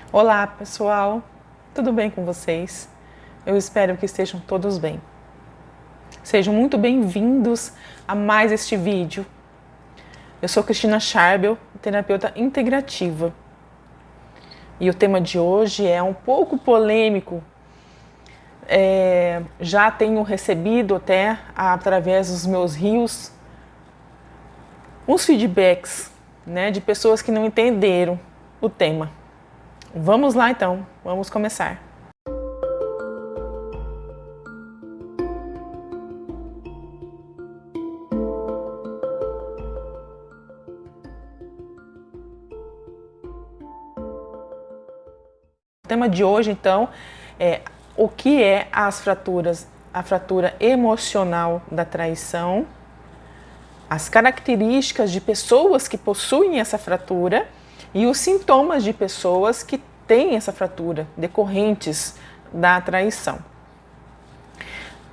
Olá, pessoal. Tudo bem com vocês? Eu espero que estejam todos bem. Sejam muito bem-vindos a mais este vídeo. Eu sou Cristina Charbel, terapeuta integrativa. E o tema de hoje é um pouco polêmico. Já tenho recebido até através dos meus rios uns feedbacks, de pessoas que não entenderam o tema. Vamos lá então, vamos começar. O tema de hoje então é o que é as fraturas, a fratura emocional da traição, as características de pessoas que possuem essa fratura e os sintomas de pessoas que têm essa fratura decorrentes da traição.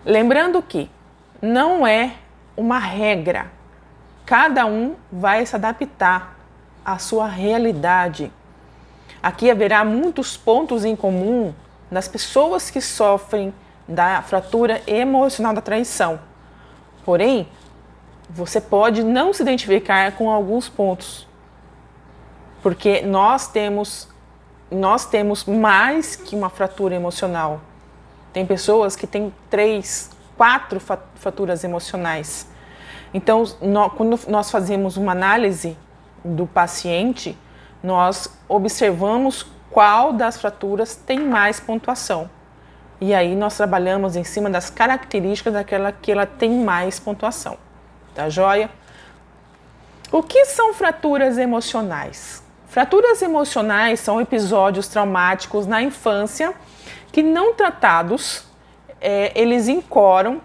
Lembrando que não é uma regra, cada um vai se adaptar à sua realidade. Aqui haverá muitos pontos em comum das pessoas que sofrem da fratura emocional da traição. Porém, você pode não se identificar com alguns pontos, porque nós temos mais que uma fratura emocional. Tem pessoas que têm 3, 4 fraturas emocionais. Então, quando nós fazemos uma análise do paciente, nós observamos qual das fraturas tem mais pontuação. E aí nós trabalhamos em cima das características daquela que ela tem mais pontuação. Tá joia? O que são fraturas emocionais? Fraturas emocionais são episódios traumáticos na infância que, não tratados, eles incorporam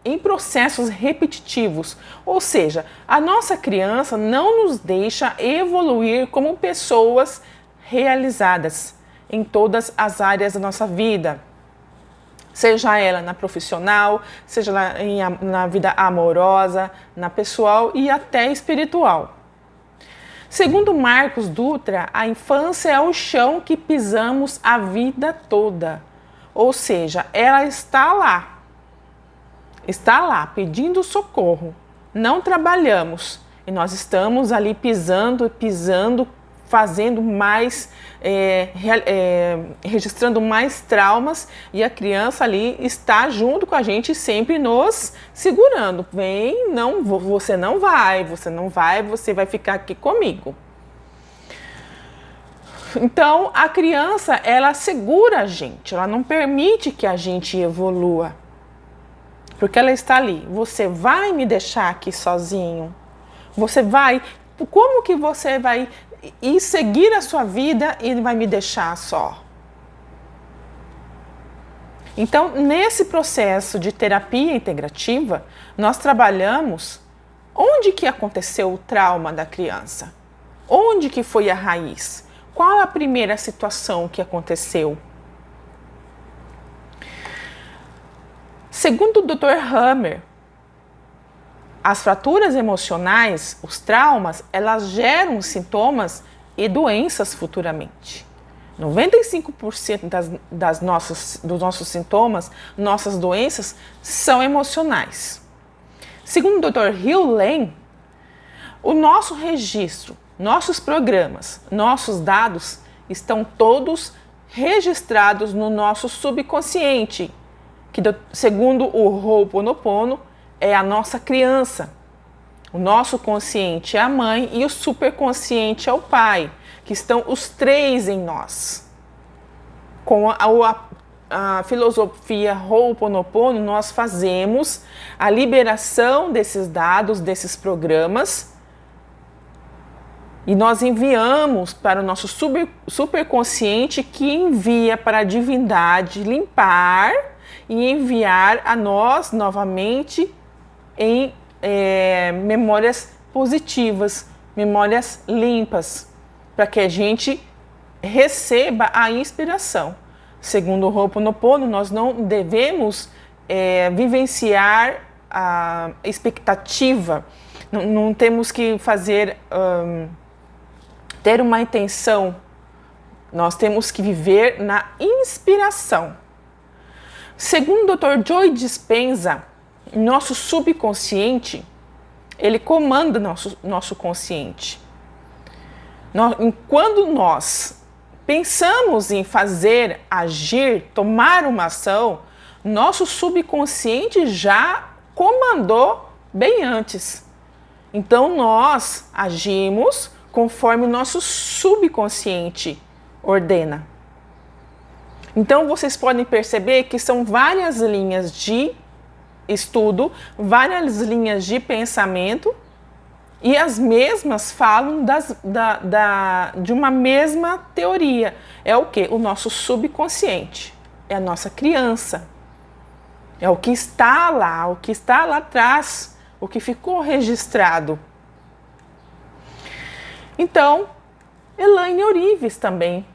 em processos repetitivos, ou seja, a nossa criança não nos deixa evoluir como pessoas realizadas em todas as áreas da nossa vida, seja ela na profissional, seja na vida amorosa, na pessoal e até espiritual. Segundo Marcos Dutra, a infância é o chão que pisamos a vida toda, ou seja, ela está lá pedindo socorro, não trabalhamos e nós estamos ali pisando, fazendo mais, registrando mais traumas e a criança ali está junto com a gente sempre nos segurando. Vem, não, você não vai, você vai ficar aqui comigo. Então a criança, ela segura a gente, ela não permite que a gente evolua. Porque ela está ali, você vai me deixar aqui sozinho? Você vai, como que você vai ir seguir a sua vida e vai me deixar só? Então, nesse processo de terapia integrativa, nós trabalhamos onde que aconteceu o trauma da criança? Onde que foi a raiz? Qual a primeira situação que aconteceu? Segundo o Dr. Hammer, as fraturas emocionais, os traumas, elas geram sintomas e doenças futuramente. 95% dos nossos sintomas, nossas doenças, são emocionais. Segundo o Dr. Hill Lane, o nosso registro, nossos programas, nossos dados estão todos registrados no nosso subconsciente, que, segundo o Ho'oponopono, é a nossa criança. O nosso consciente é a mãe e o superconsciente é o pai, que estão os 3 em nós. Com a filosofia Ho'oponopono, nós fazemos a liberação desses dados, desses programas, e nós enviamos para o nosso superconsciente, que envia para a divindade limpar e enviar a nós novamente em memórias positivas, memórias limpas, para que a gente receba a inspiração. Segundo o Ho'oponopono, nós não devemos vivenciar a expectativa, não temos que fazer ter uma intenção Nós temos que viver na inspiração. Segundo o Dr. Joe Dispenza, nosso subconsciente, ele comanda nosso consciente. Quando nós pensamos em fazer, agir, tomar uma ação, nosso subconsciente já comandou bem antes. Então nós agimos conforme o nosso subconsciente ordena. Então vocês podem perceber que são várias linhas de estudo, várias linhas de pensamento, e as mesmas falam de uma mesma teoria. É o quê? O nosso subconsciente. É a nossa criança. É o que está lá atrás, o que ficou registrado. Então, Elaine Orives também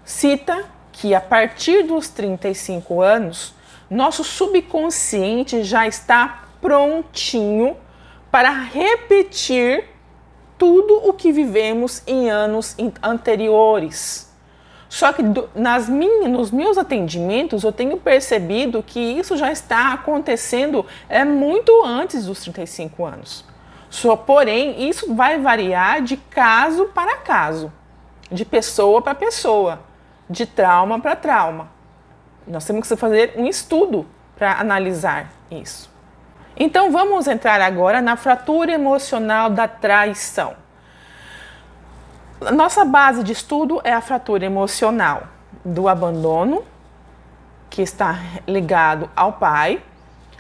cita que a partir dos 35 anos, nosso subconsciente já está prontinho para repetir tudo o que vivemos em anos anteriores. Só que nos meus atendimentos eu tenho percebido que isso já está acontecendo muito antes dos 35 anos. Porém, isso vai variar de caso para caso, de pessoa para pessoa, de trauma para trauma. Nós temos que fazer um estudo para analisar isso. Então vamos entrar agora na fratura emocional da traição. Nossa base de estudo é a fratura emocional do abandono, que está ligado ao pai,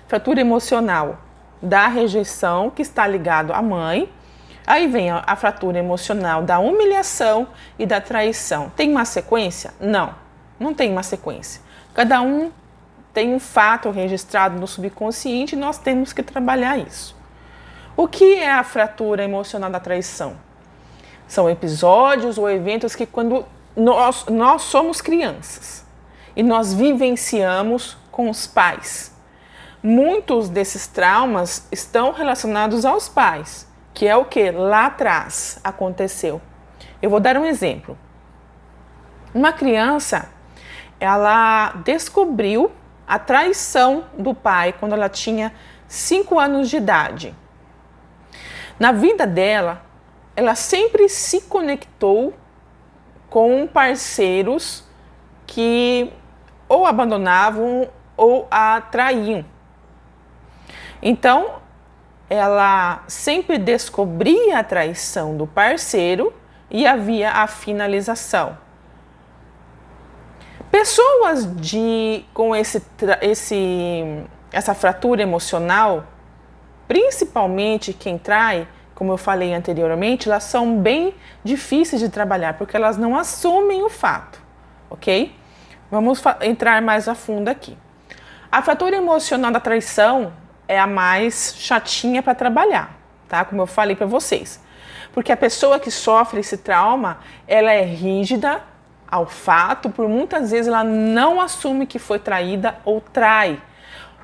fratura emocional da rejeição, que está ligado à mãe. Aí vem a fratura emocional da humilhação e da traição. Tem uma sequência? Não, não tem uma sequência. Cada um tem um fato registrado no subconsciente e nós temos que trabalhar isso. O que é a fratura emocional da traição? São episódios ou eventos que quando nós somos crianças e nós vivenciamos com os pais. Muitos desses traumas estão relacionados aos pais, que é o que lá atrás aconteceu. Eu vou dar um exemplo. Uma criança, ela descobriu a traição do pai quando ela tinha 5 anos de idade. Na vida dela, ela sempre se conectou com parceiros que ou abandonavam ou a traíam. Então, ela sempre descobria a traição do parceiro e havia a finalização. Pessoas com essa fratura emocional, principalmente quem trai, como eu falei anteriormente, elas são bem difíceis de trabalhar, porque elas não assumem o fato, ok? Vamos entrar mais a fundo aqui. A fratura emocional da traição é a mais chatinha para trabalhar, tá? Como eu falei para vocês. Porque a pessoa que sofre esse trauma, ela é rígida ao fato, por muitas vezes ela não assume que foi traída ou trai.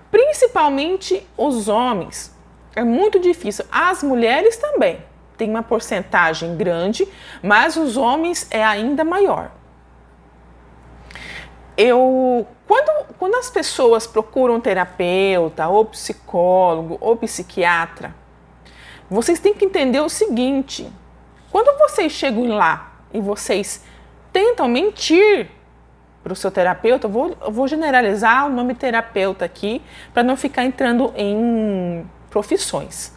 Principalmente os homens. É muito difícil. As mulheres também. Tem uma porcentagem grande, mas os homens é ainda maior. Quando as pessoas procuram terapeuta, ou psicólogo, ou psiquiatra, vocês têm que entender o seguinte: quando vocês chegam lá e vocês tentam mentir para o seu terapeuta, eu vou generalizar o nome terapeuta aqui, para não ficar entrando em profissões.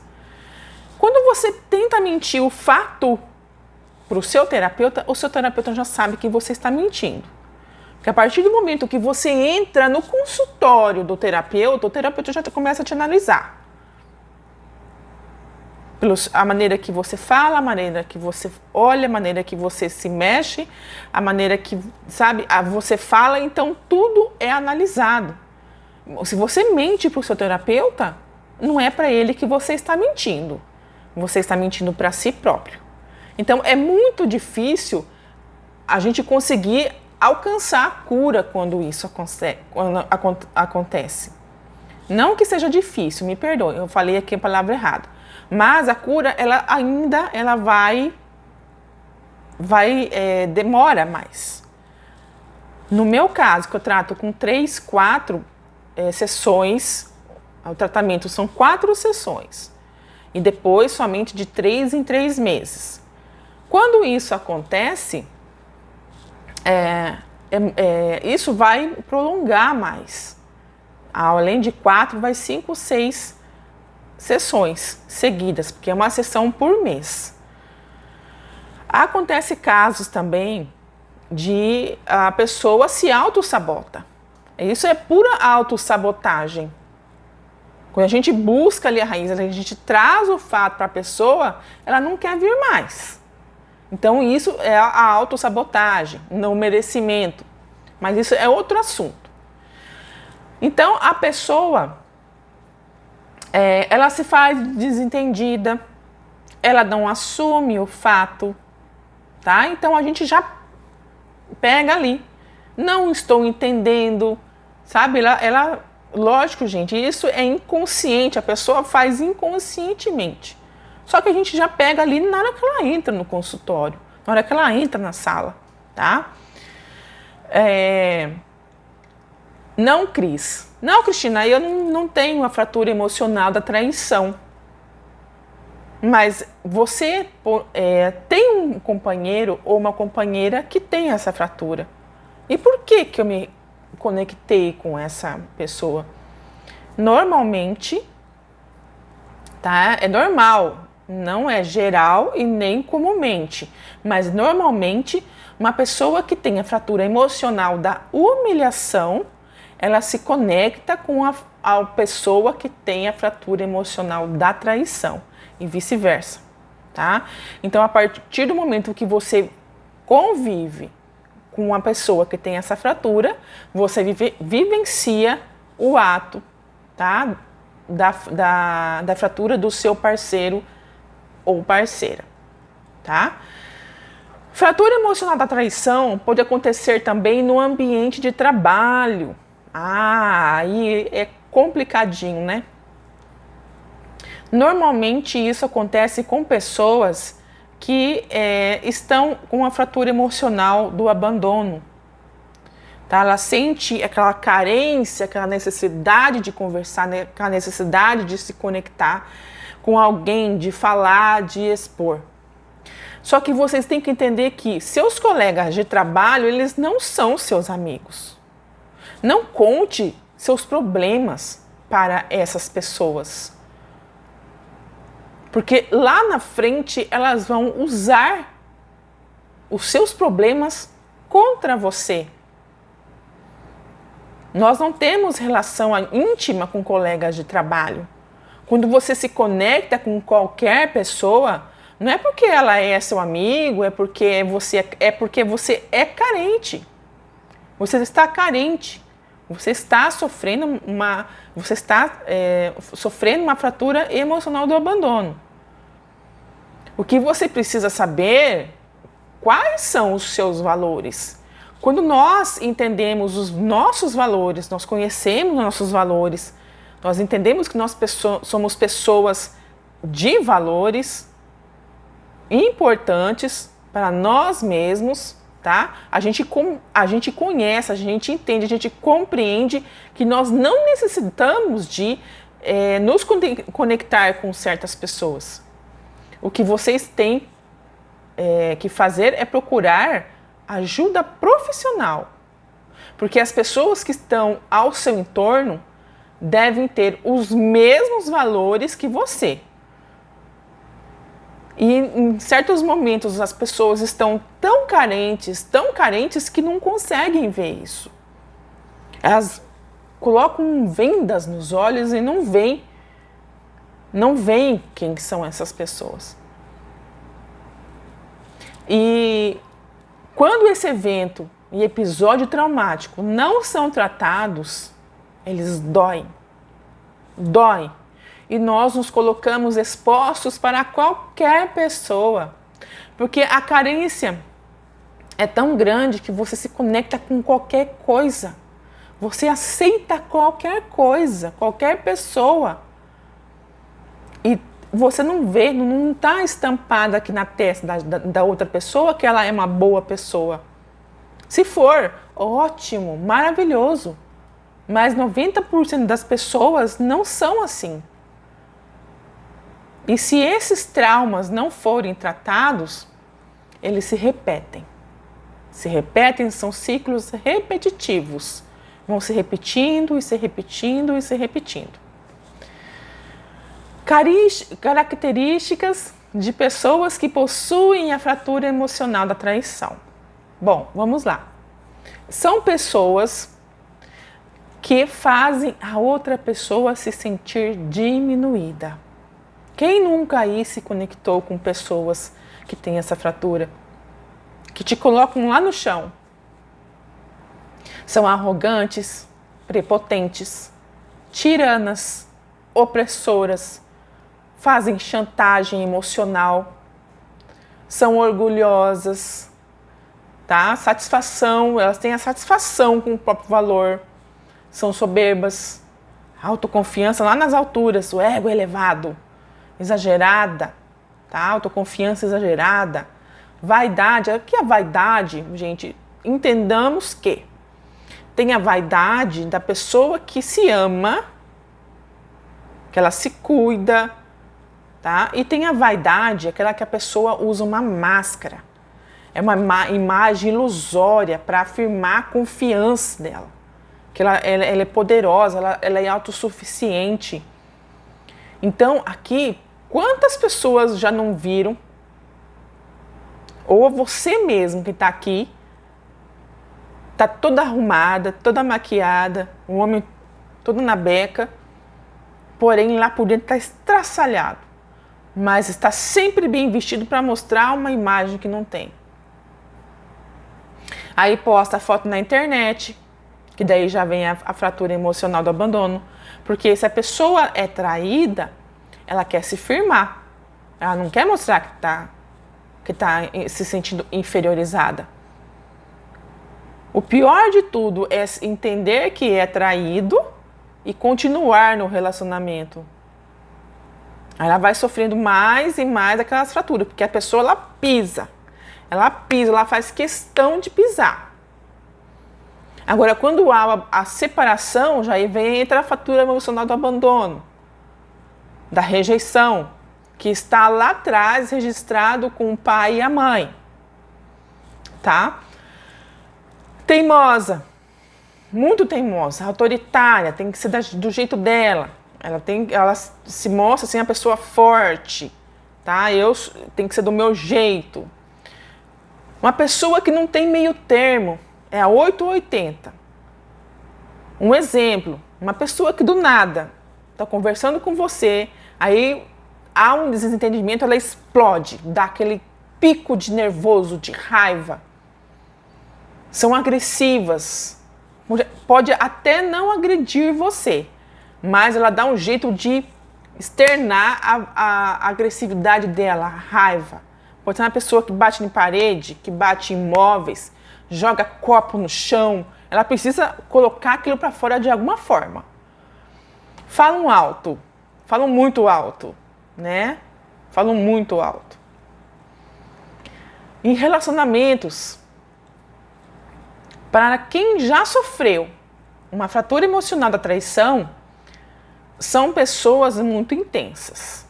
Quando você tenta mentir o fato para o seu terapeuta já sabe que você está mentindo. Porque a partir do momento que você entra no consultório do terapeuta, o terapeuta já começa a te analisar. A maneira que você fala, a maneira que você olha, a maneira que você se mexe, a maneira que, você fala, então tudo é analisado. Se você mente para o seu terapeuta, não é para ele que você está mentindo. Você está mentindo para si próprio. Então é muito difícil a gente conseguir alcançar a cura quando isso acontece. Não que seja difícil, me perdoe, eu falei aqui a palavra errada. Mas a cura, ela demora mais. No meu caso, que eu trato com 3, 4 sessões, o tratamento são 4 sessões. E depois somente de 3 em 3 meses. Quando isso acontece, isso vai prolongar mais. Além de 4, vai 5, 6 sessões seguidas, porque é uma sessão por mês. Acontece casos também de a pessoa se autossabota. Isso é pura autossabotagem. Quando a gente busca ali a raiz, a gente traz o fato para a pessoa, ela não quer vir mais. Então isso é a autossabotagem, não merecimento. Mas isso é outro assunto. Então a pessoa, ela se faz desentendida, ela não assume o fato, tá? Então a gente já pega ali, não estou entendendo, sabe? Lógico, gente, isso é inconsciente, a pessoa faz inconscientemente. Só que a gente já pega ali na hora que ela entra no consultório, na hora que ela entra na sala, tá? Não, Cris. Não, Cristina, eu não tenho a fratura emocional da traição. Mas você tem um companheiro ou uma companheira que tem essa fratura. E por que eu me conectei com essa pessoa? Normalmente, tá? É normal, não é geral e nem comumente, mas normalmente uma pessoa que tem a fratura emocional da humilhação, ela se conecta com a pessoa que tem a fratura emocional da traição e vice-versa, tá? Então, a partir do momento que você convive com uma pessoa que tem essa fratura, você vivencia o ato, tá? Da fratura do seu parceiro ou parceira, tá? Fratura emocional da traição pode acontecer também no ambiente de trabalho. Aí é complicadinho, né? Normalmente isso acontece com pessoas que estão com uma fratura emocional do abandono. Tá? Ela sente aquela carência, aquela necessidade de conversar, né? Aquela necessidade de se conectar com alguém, de falar, de expor. Só que vocês têm que entender que seus colegas de trabalho, eles não são seus amigos. Não conte seus problemas para essas pessoas. Porque lá na frente elas vão usar os seus problemas contra você. Nós não temos relação íntima com colegas de trabalho. Quando você se conecta com qualquer pessoa, não é porque ela é seu amigo, é porque você é carente. Você está carente. Você está sofrendo uma fratura emocional do abandono. O que você precisa saber, quais são os seus valores? Quando nós entendemos os nossos valores, nós conhecemos nossos valores, nós entendemos que nós somos pessoas de valores importantes para nós mesmos, tá? A gente conhece, a gente entende, a gente compreende que nós não necessitamos de nos conectar com certas pessoas. O que vocês têm que fazer é procurar ajuda profissional. Porque as pessoas que estão ao seu entorno devem ter os mesmos valores que você. E em certos momentos as pessoas estão tão carentes que não conseguem ver isso. Elas colocam vendas nos olhos e não veem quem são essas pessoas. E quando esse evento e episódio traumático não são tratados, eles doem. E nós nos colocamos expostos para qualquer pessoa. Porque a carência é tão grande que você se conecta com qualquer coisa. Você aceita qualquer coisa, qualquer pessoa. E você não vê, não está estampado aqui na testa da outra pessoa que ela é uma boa pessoa. Se for, ótimo, maravilhoso. Mas 90% das pessoas não são assim. E se esses traumas não forem tratados, eles se repetem. Se repetem, são ciclos repetitivos. Vão se repetindo e se repetindo e se repetindo. Características de pessoas que possuem a fratura emocional da traição. Bom, vamos lá. São pessoas que fazem a outra pessoa se sentir diminuída. Quem nunca aí se conectou com pessoas que têm essa fratura? Que te colocam lá no chão. São arrogantes, prepotentes, tiranas, opressoras, fazem chantagem emocional, são orgulhosas, tá? Satisfação, elas têm a satisfação com o próprio valor, são soberbas, autoconfiança lá nas alturas, o ego elevado, exagerada, tá? Autoconfiança exagerada, vaidade. O que é vaidade, gente? Entendamos que tem a vaidade da pessoa que se ama, que ela se cuida, tá? E tem a vaidade, aquela que a pessoa usa uma máscara. É uma imagem ilusória para afirmar a confiança dela. Que ela é poderosa, ela é autossuficiente. Então, aqui, quantas pessoas já não viram, ou você mesmo que está aqui, está toda arrumada, toda maquiada, o homem todo na beca, porém lá por dentro está estraçalhado, mas está sempre bem vestido para mostrar uma imagem que não tem. Aí posta a foto na internet, que daí já vem a fratura emocional do abandono, porque se a pessoa é traída, ela quer se firmar, ela não quer mostrar que tá se sentindo inferiorizada. O pior de tudo é entender que é traído e continuar no relacionamento. Ela vai sofrendo mais e mais aquelas fraturas, porque a pessoa ela pisa, ela faz questão de pisar. Agora, quando há a separação, já entra a fratura emocional do abandono, da rejeição, que está lá atrás registrado com o pai e a mãe, tá? Teimosa, muito teimosa, autoritária, tem que ser do jeito dela. Ela se mostra assim, a pessoa forte, tá? Tem que ser do meu jeito. Uma pessoa que não tem meio termo, é a 8 ou 80. Um exemplo, uma pessoa que do nada está conversando com você, aí há um desentendimento, ela explode, dá aquele pico de nervoso, de raiva. São agressivas, pode até não agredir você, mas ela dá um jeito de externar a agressividade dela, a raiva. Pode ser uma pessoa que bate em parede, que bate em móveis, joga copo no chão. Ela precisa colocar aquilo para fora de alguma forma. Falam alto, falam muito alto, né? Falam muito alto. Em relacionamentos, para quem já sofreu uma fratura emocional da traição, são pessoas muito intensas.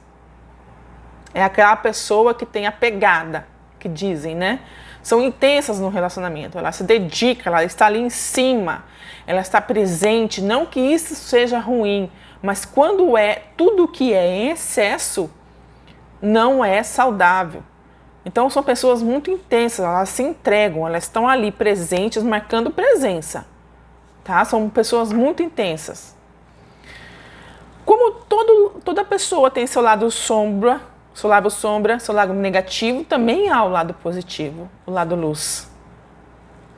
É aquela pessoa que tem a pegada, que dizem, né? São intensas no relacionamento. Ela se dedica, ela está ali em cima, ela está presente. Não que isso seja ruim, mas quando tudo que é em excesso, não é saudável. Então são pessoas muito intensas, elas se entregam, elas estão ali presentes, marcando presença, tá? São pessoas muito intensas. Como toda pessoa tem seu lado sombra, seu lado negativo, também há o lado positivo, o lado luz.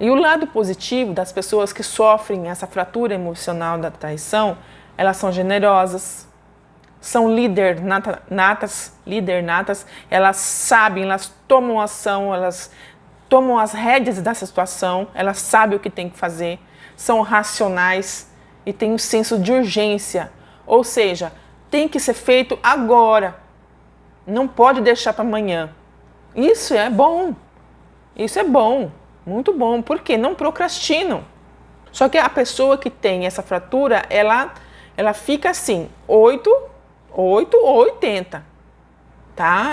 E o lado positivo das pessoas que sofrem essa fratura emocional da traição, elas são generosas, são líder natas, elas sabem, elas tomam ação, elas tomam as rédeas dessa situação, elas sabem o que tem que fazer, são racionais e têm um senso de urgência, ou seja, tem que ser feito agora, não pode deixar para amanhã. Isso é bom, Muito bom, porque não procrastinam. Só que a pessoa que tem essa fratura, ela fica assim, 8 ou 80, tá?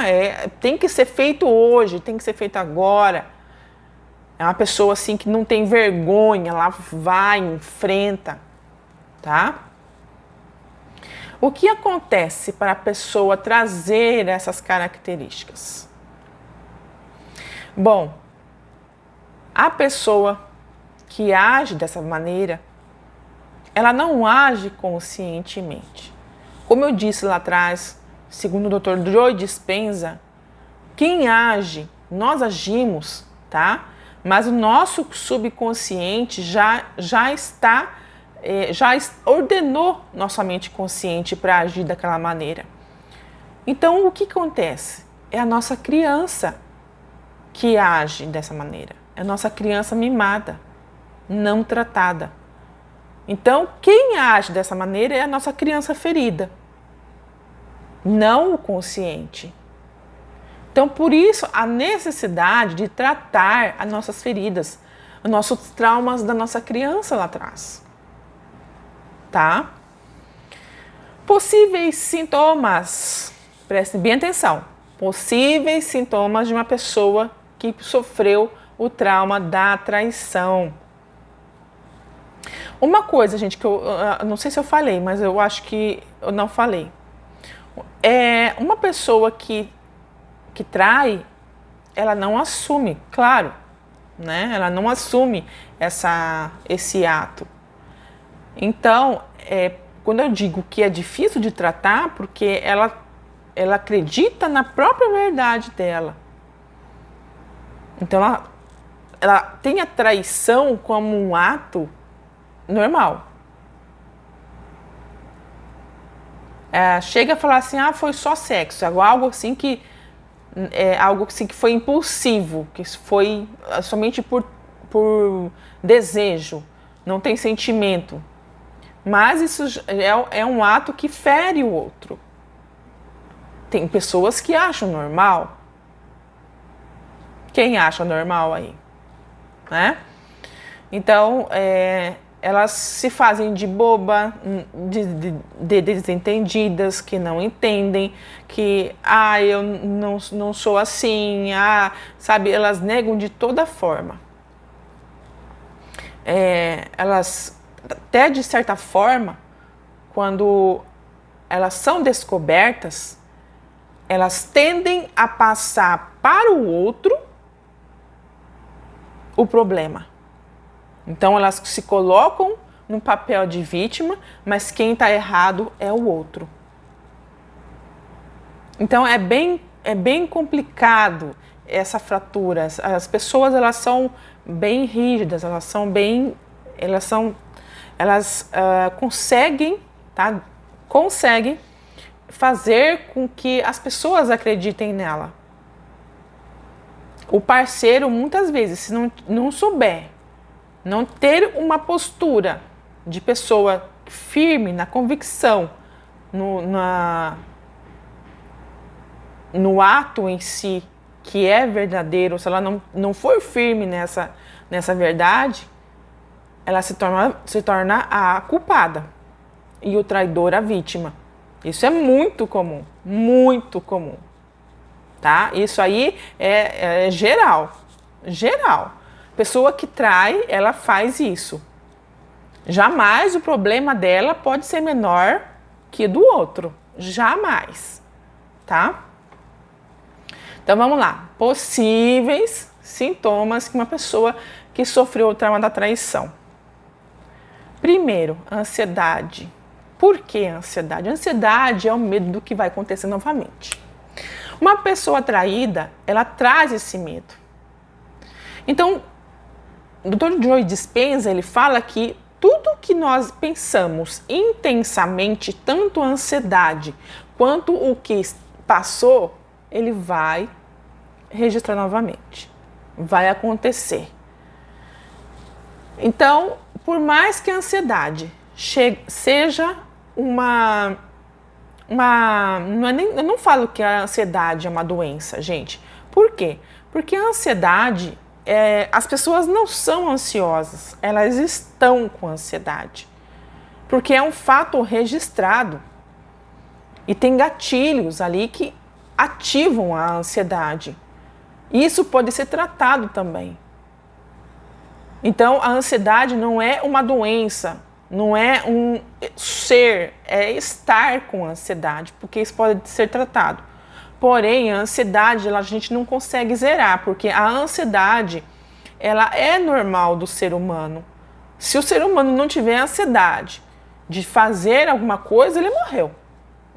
Tem que ser feito hoje, tem que ser feito agora. É uma pessoa assim que não tem vergonha, ela vai, enfrenta, tá? O que acontece para a pessoa trazer essas características? Bom, a pessoa que age dessa maneira, ela não age conscientemente. Como eu disse lá atrás, segundo o Dr. Joe Dispenza, quem age, nós agimos, tá? Mas o nosso subconsciente já ordenou nossa mente consciente para agir daquela maneira. Então, o que acontece? É a nossa criança que age dessa maneira. É a nossa criança mimada, não tratada. Então, quem age dessa maneira é a nossa criança ferida, não o consciente. Então, por isso, a necessidade de tratar as nossas feridas, os nossos traumas da nossa criança lá atrás. Tá? Possíveis sintomas, prestem bem atenção, possíveis sintomas de uma pessoa que sofreu o trauma da traição. Uma coisa, gente, que eu não sei se eu falei, mas eu acho que eu não falei. Uma pessoa que trai, ela não assume, claro, né? Ela não assume esse ato. Então, quando eu digo que é difícil de tratar, porque ela acredita na própria verdade dela. Então, ela tem a traição como um ato normal. Chega a falar assim, foi só sexo, algo assim que foi impulsivo, que foi somente por desejo, não tem sentimento. Mas isso é um ato que fere o outro. Tem pessoas que acham normal. Quem acha normal aí? Né? Então, elas se fazem de boba, de desentendidas, que não entendem, que eu não sou assim, sabe? Elas negam de toda forma. Elas, até de certa forma, quando elas são descobertas, elas tendem a passar para o outro o problema. Então, elas se colocam no papel de vítima, mas quem está errado é o outro. Então, é bem complicado essa fratura. As pessoas, elas são bem rígidas, elas conseguem, tá? Conseguem fazer com que as pessoas acreditem nela. O parceiro, muitas vezes, se não souber, não ter uma postura de pessoa firme na convicção, no ato em si, que é verdadeiro, se ela não for firme nessa verdade, ela se torna a culpada e o traidor a vítima. Isso é muito comum, tá? Isso aí é geral. Pessoa que trai, ela faz isso. Jamais o problema dela pode ser menor que do outro. Jamais, tá? Então vamos lá. Possíveis sintomas que uma pessoa que sofreu o trauma da traição. Primeiro, ansiedade. Por que ansiedade? Ansiedade é o medo do que vai acontecer novamente. Uma pessoa traída, ela traz esse medo. Então, o Dr. Joe Dispenza, ele fala que tudo que nós pensamos intensamente, tanto a ansiedade quanto o que passou, ele vai registrar novamente. Vai acontecer. Então, por mais que a ansiedade seja eu não falo que a ansiedade é uma doença, gente. Por quê? Porque a ansiedade as pessoas não são ansiosas, elas estão com ansiedade. Porque é um fato registrado. E tem gatilhos ali que ativam a ansiedade. Isso pode ser tratado também. Então, a ansiedade não é uma doença, não é um ser, é estar com ansiedade, porque isso pode ser tratado. Porém, a ansiedade a gente não consegue zerar, porque a ansiedade ela é normal do ser humano. Se o ser humano não tiver ansiedade de fazer alguma coisa, ele morreu.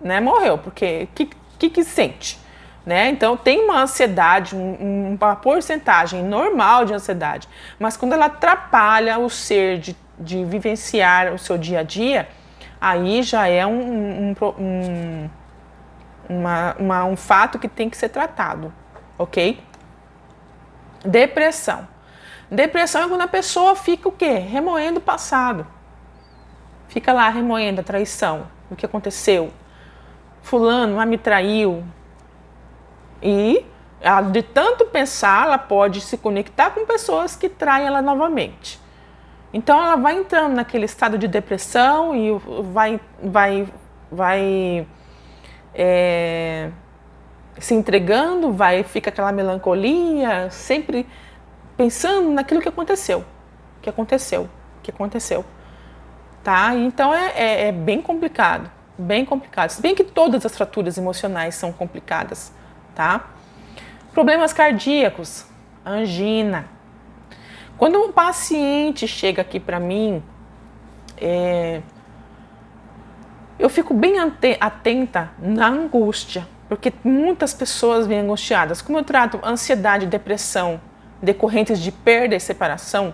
Né? Morreu, porque o que sente? Né? Então, tem uma ansiedade, uma porcentagem normal de ansiedade, mas quando ela atrapalha o ser de vivenciar o seu dia a dia, aí já é um fato que tem que ser tratado, ok? Depressão. Depressão é quando a pessoa fica o quê? Remoendo o passado. Fica lá remoendo a traição, o que aconteceu. Fulano me traiu. E de tanto pensar, ela pode se conectar com pessoas que traem ela novamente. Então ela vai entrando naquele estado de depressão e vai se entregando, fica aquela melancolia, sempre pensando naquilo que aconteceu. Tá? Então é bem complicado. Bem complicado. Se bem que todas as fraturas emocionais são complicadas, tá? Problemas cardíacos, angina. Quando um paciente chega aqui para mim, eu fico bem atenta na angústia, porque muitas pessoas vêm angustiadas. Como eu trato ansiedade e depressão decorrentes de perda e separação,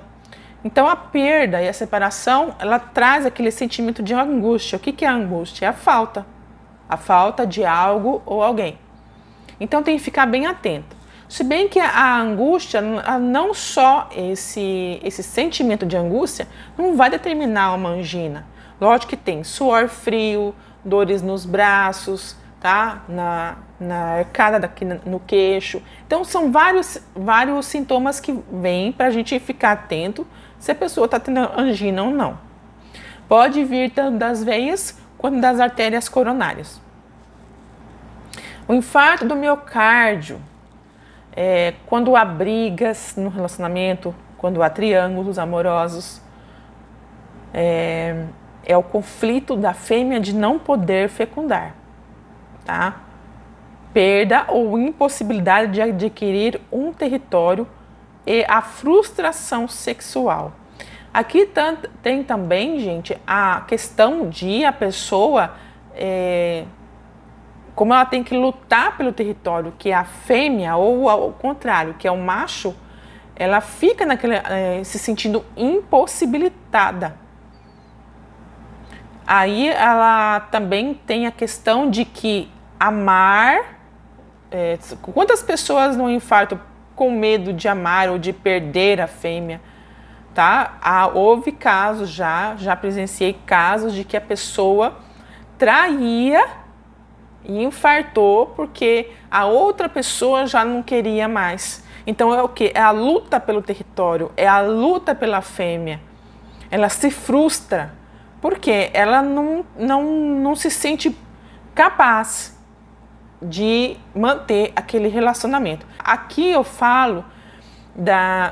então a perda e a separação, ela traz aquele sentimento de angústia. O que é a angústia? É a falta de algo ou alguém. Então tem que ficar bem atento. Se bem que a angústia, não só esse sentimento de angústia, não vai determinar uma angina. Lógico que tem suor frio, dores nos braços, tá? Na arcada daqui no queixo. Então são vários sintomas que vêm para a gente ficar atento se a pessoa está tendo angina ou não. Pode vir tanto das veias quanto das artérias coronárias. O infarto do miocárdio, quando há brigas no relacionamento, quando há triângulos amorosos, é o conflito da fêmea de não poder fecundar, tá? Perda ou impossibilidade de adquirir um território e a frustração sexual. Aqui tem também, gente, a questão de a pessoa, como ela tem que lutar pelo território, que é a fêmea, ou ao contrário, que é o macho, ela fica se sentindo impossibilitada. Aí ela também tem a questão de que amar, quantas pessoas no infarto com medo de amar ou de perder a fêmea, tá? Houve casos já presenciei casos de que a pessoa traía e infartou porque a outra pessoa já não queria mais. Então é o quê? É a luta pelo território, é a luta pela fêmea. Ela se frustra porque ela não se sente capaz de manter aquele relacionamento. Aqui eu falo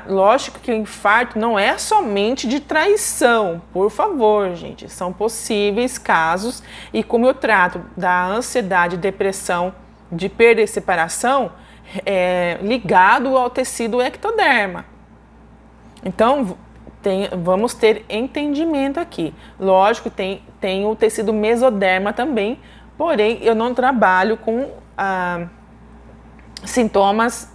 lógico que o infarto não é somente de traição, por favor, gente, são possíveis casos, e como eu trato da ansiedade, depressão, de perda e separação, ligado ao tecido ectoderma. Então, vamos ter entendimento aqui. Lógico, tem o tecido mesoderma também, porém, eu não trabalho com sintomas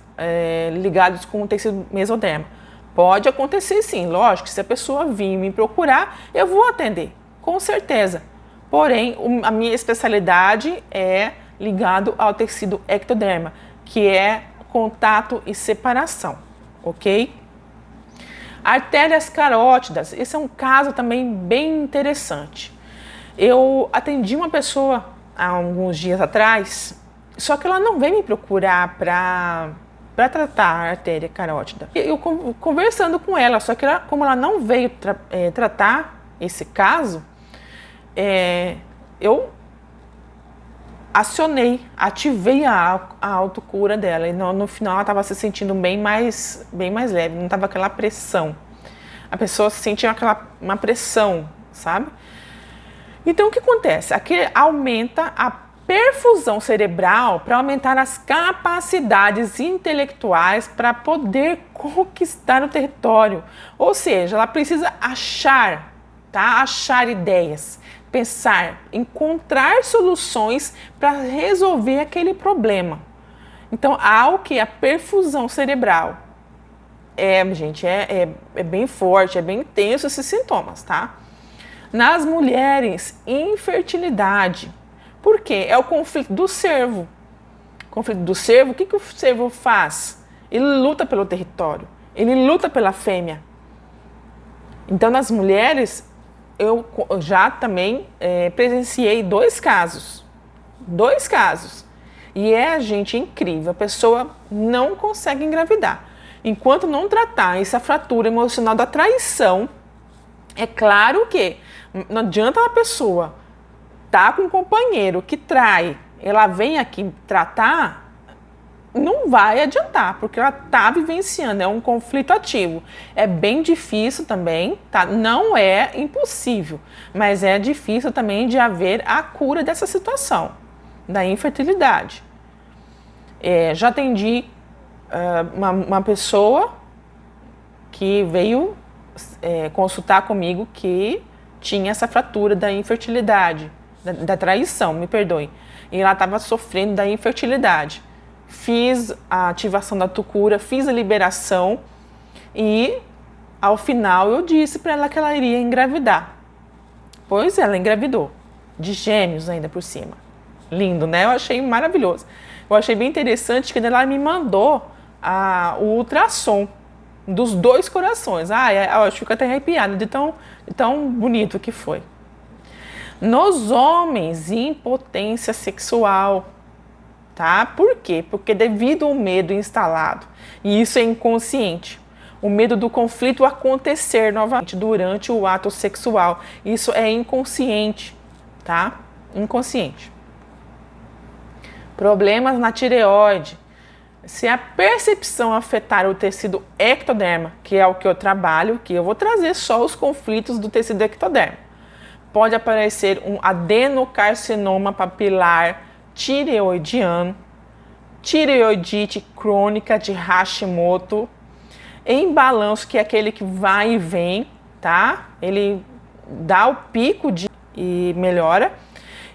ligados com o tecido mesoderma. Pode acontecer sim, lógico, se a pessoa vir me procurar, eu vou atender, com certeza. Porém, a minha especialidade é ligado ao tecido ectoderma, que é contato e separação, ok? Artérias carótidas, esse é um caso também bem interessante. Eu atendi uma pessoa há alguns dias atrás, só que ela não veio me procurar para para tratar a artéria carótida. Eu conversando com ela, só que como ela não veio tratar esse caso, eu ativei a autocura dela, e no final ela estava se sentindo bem mais leve, não estava aquela pressão. A pessoa sentia uma pressão, sabe? Então o que acontece? Aqui aumenta a perfusão cerebral para aumentar as capacidades intelectuais para poder conquistar o território. Ou seja, ela precisa achar, tá? Achar ideias, pensar, encontrar soluções para resolver aquele problema. Então, há o que? A perfusão cerebral. Gente, é bem forte, é bem intenso esses sintomas, tá? Nas mulheres, infertilidade. Por quê? É o conflito do cervo. Conflito do cervo, o que o cervo faz? Ele luta pelo território, ele luta pela fêmea. Então, nas mulheres, eu já também presenciei 2 casos. 2 casos. E gente, incrível. A pessoa não consegue engravidar. Enquanto não tratar essa fratura emocional da traição, é claro que não adianta a pessoa estar com um companheiro que trai, ela vem aqui tratar, não vai adiantar, porque ela está vivenciando, é um conflito ativo. É bem difícil também, tá? Não é impossível, mas é difícil também de haver a cura dessa situação, da infertilidade. Já atendi uma pessoa que veio consultar comigo que tinha essa fratura da infertilidade, da traição, me perdoe. E ela estava sofrendo da infertilidade. Fiz a ativação da autocura, fiz a liberação e, ao final, eu disse para ela que ela iria engravidar. Pois ela engravidou, de gêmeos ainda por cima. Lindo, né? Eu achei maravilhoso. Eu achei bem interessante que ela me mandou o ultrassom dos 2 corações. Eu fico até arrepiada de tão bonito que foi. Nos homens, impotência sexual. Tá? Por quê? Porque devido ao medo instalado, e isso é inconsciente, o medo do conflito acontecer novamente durante o ato sexual, isso é inconsciente, tá? Inconsciente. Problemas na tireoide. Se a percepção afetar o tecido ectoderma, que é o que eu trabalho, que eu vou trazer só os conflitos do tecido ectoderma, pode aparecer um adenocarcinoma papilar tireoidiano, tireoidite crônica de Hashimoto, em balanço, que é aquele que vai e vem, tá? Ele dá o pico e melhora,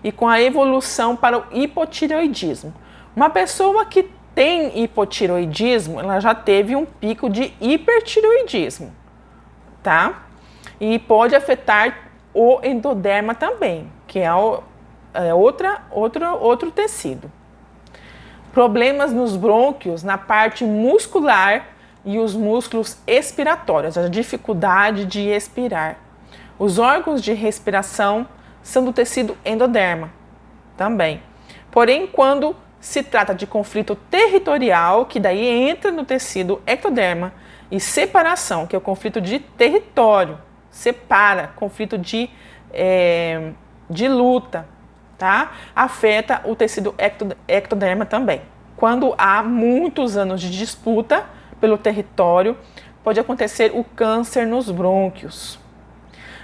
e com a evolução para o hipotireoidismo. Uma pessoa que tem hipotireoidismo, ela já teve um pico de hipertireoidismo, tá? E pode afetar o endoderma também, que é outro tecido. Problemas nos brônquios, na parte muscular e os músculos expiratórios, a dificuldade de expirar. Os órgãos de respiração são do tecido endoderma também. Porém, quando se trata de conflito territorial, que daí entra no tecido ectoderma, e separação, que é o conflito de território, separa, conflito de luta, tá? Afeta o tecido ectoderma também. Quando há muitos anos de disputa pelo território, pode acontecer o câncer nos brônquios.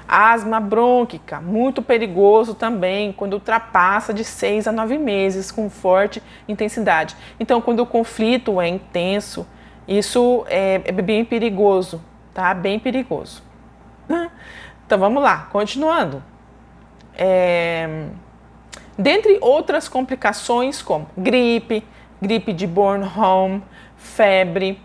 Asma brônquica, muito perigoso também, quando ultrapassa de 6 a 9 meses, com forte intensidade. Então, quando o conflito é intenso, isso é bem perigoso, tá? Bem perigoso. Então, vamos lá, continuando. Dentre outras complicações como gripe de Bornholm, febre,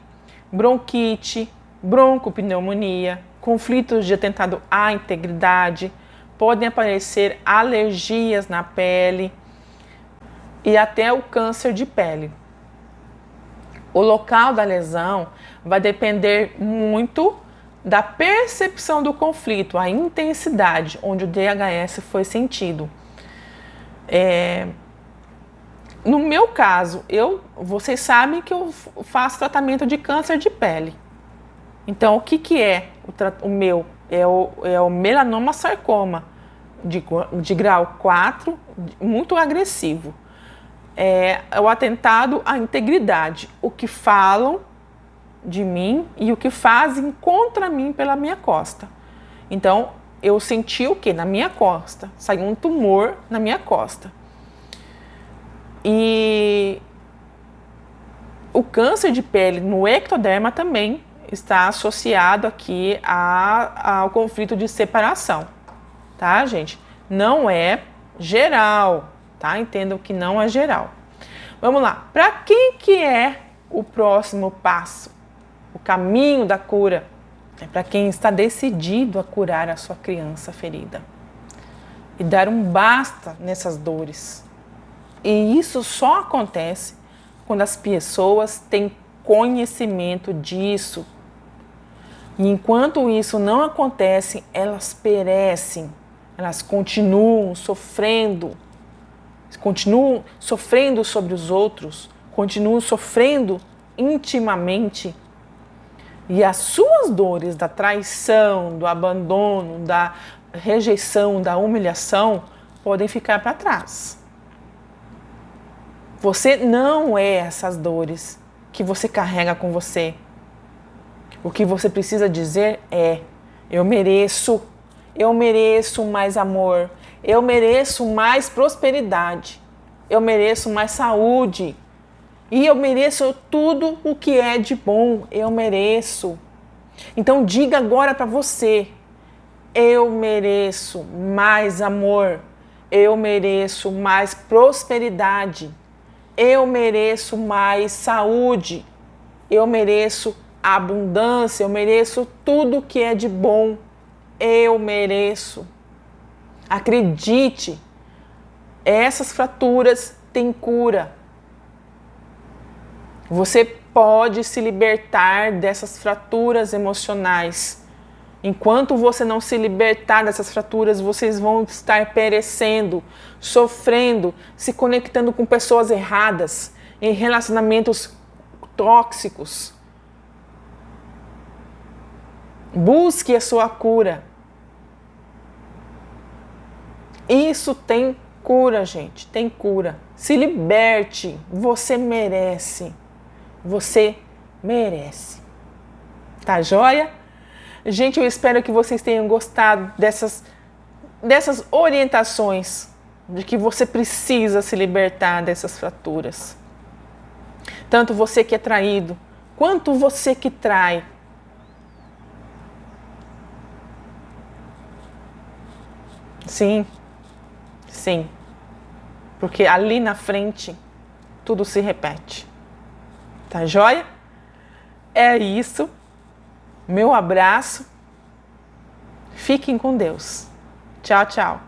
bronquite, broncopneumonia, conflitos de atentado à integridade, podem aparecer alergias na pele e até o câncer de pele. O local da lesão vai depender muito da percepção do conflito, a intensidade onde o DHS foi sentido. No meu caso, vocês sabem que eu faço tratamento de câncer de pele. Então, o que é o meu? É o melanoma sarcoma de grau 4, muito agressivo. É o atentado à integridade. O que falam de mim e o que fazem contra mim pela minha costa. Então, eu senti o quê? Na minha costa. Saiu um tumor na minha costa. E o câncer de pele no ectoderma também está associado aqui ao conflito de separação, tá, gente? Não é geral, tá? Entendam que não é geral. Vamos lá. Para quem que é o próximo passo? O caminho da cura é para quem está decidido a curar a sua criança ferida e dar um basta nessas dores. E isso só acontece quando as pessoas têm conhecimento disso. E enquanto isso não acontece, elas perecem, elas continuam sofrendo sobre os outros, continuam sofrendo intimamente. E as suas dores da traição, do abandono, da rejeição, da humilhação, podem ficar para trás. Você não é essas dores que você carrega com você. O que você precisa dizer é: eu mereço mais amor, eu mereço mais prosperidade, eu mereço mais saúde e eu mereço tudo o que é de bom, eu mereço. Então diga agora para você: eu mereço mais amor, eu mereço mais prosperidade, eu mereço mais saúde, eu mereço abundância, eu mereço tudo que é de bom, eu mereço. Acredite, essas fraturas têm cura. Você pode se libertar dessas fraturas emocionais. Enquanto você não se libertar dessas fraturas, vocês vão estar perecendo, sofrendo, se conectando com pessoas erradas, em relacionamentos tóxicos. Busque a sua cura. Isso tem cura, gente, tem cura. Se liberte, você merece. Você merece. Tá joia? Gente, eu espero que vocês tenham gostado dessas orientações de que você precisa se libertar dessas fraturas. Tanto você que é traído, quanto você que trai. Sim, sim. Porque ali na frente tudo se repete. Tá joia? É isso. Meu abraço. Fiquem com Deus. Tchau, tchau.